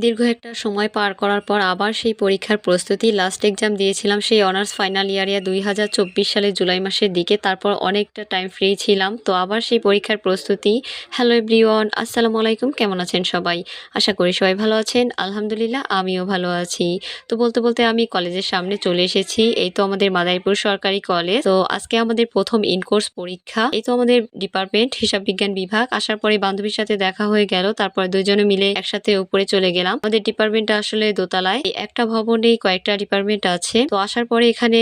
দীর্ঘ একটা সময় পার করার পর আবার সেই পরীক্ষার প্রস্তুতি লাস্ট এক্সাম দিয়েছিলাম সেই অনার্স ফাইনাল ইয়ারে 2024 সালের জুলাই মাসের দিকে। তারপর অনেকটা টাইম ফ্রি ছিলাম, তো আবার সেই পরীক্ষার প্রস্তুতি। হ্যালো এভরিওয়ান, আসসালামু আলাইকুম। কেমন আছেন সবাই? আশা করি সবাই ভালো আছেন। আলহামদুলিল্লাহ আমিও ভালো আছি। তো বলতে বলতে আমি কলেজের সামনে চলে এসেছি। এই তো আমাদের মাদারীপুর সরকারি কলেজ। তো আজকে আমাদের প্রথম ইনকোর্স পরীক্ষা। এই তো আমাদের ডিপার্টমেন্ট হিসাব বিজ্ঞান বিভাগ। আসার পরে বান্ধবীর সাথে দেখা হয়ে গেল, তারপর দুইজনে মিলে একসাথে উপরে চলে গেলাম। আমাদের ডিপার্টমেন্টটা আসলে দোতলায়, একটা ভবনেই কয়েকটা ডিপার্টমেন্ট আছে। তো আসার পরে এখানে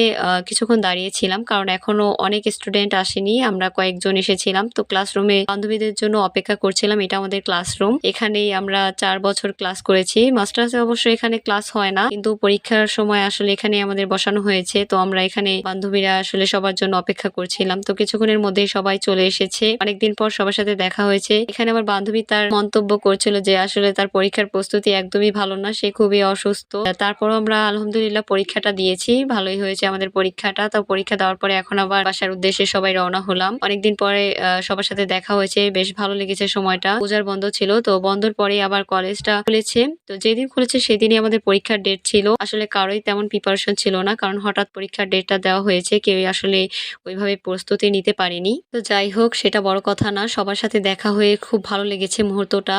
কিছুক্ষণ দাঁড়িয়েছিলাম, কারণ এখনো অনেক স্টুডেন্ট আসেনি, আমরা কয়েকজন এসেছিলাম। তো ক্লাসরুমে বান্ধবীদের জন্য অপেক্ষা করছিলাম। এটা আমাদের ক্লাসরুম, এখানেই আমরা 4 বছর ক্লাস করেছি। মাস্টার্সে অবশ্য এখানে ক্লাস হয় না, কিন্তু পরীক্ষার সময় আসলে এখানে আমাদের বসানো হয়েছে। তো আমরা এখানে বান্ধবীরা আসলে সবার জন্য অপেক্ষা করছিলাম। তো কিছুক্ষণের মধ্যেই সবাই চলে এসেছে, অনেকদিন পর সবার সাথে দেখা হয়েছে। এখানে আমার বান্ধবী তার মন্তব্য করছিল যে আসলে তার পরীক্ষার প্রস্তুতি একদমই ভালো না, সে খুবই অসুস্থ। তারপরও আমরা আলহামদুলিল্লাহ পরীক্ষাটা দিয়েছি, ভালোই হয়েছে আমাদের পরীক্ষাটা। তো পরীক্ষা দেওয়ার পরে এখন আবার বাসার উদ্দেশ্যে সবাই রওনা হলাম। অনেকদিন পরে সবার সাথে দেখা হয়েছে, বেশ ভালো লেগেছে সময়টা। পূজার বন্ধ ছিল, তো বন্ধর পরে আবার কলেজটা খুলেছে। তো যেদিন খুলেছে সেদিনই আমাদের পরীক্ষার ডেট ছিল। আসলে কারোই তেমন প্রিপারেশন ছিল না, কারণ হঠাৎ পরীক্ষার ডেটটা দেওয়া হয়েছে, কেউ আসলে ওইভাবে প্রস্তুতি নিতে পারেনি। তো যাই হোক, সেটা বড় কথা না, সবার সাথে দেখা হয়ে খুব ভালো লেগেছে মুহূর্তটা।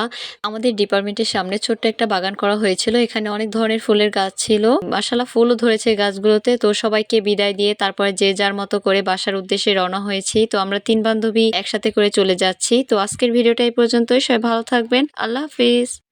আমাদের ডিপার্টমেন্টের সামনে ছোট্ট একটা বাগান করা হয়েছিল, এখানে অনেক ধরনের ফুলের গাছ ছিল। মাশাআল্লাহ ফুলও ধরেছে গাছগুলোতে। তো সবাইকে বিদায় দিয়ে তারপরে যে যার মতো করে বাসার উদ্দেশ্যে রওনা হয়েছি। তো আমরা 3 বান্ধবী একসাথে করে চলে যাচ্ছি। তো আজকের ভিডিওটা এই পর্যন্তই। সবাই ভালো থাকবেন। আল্লাহ হাফিজ।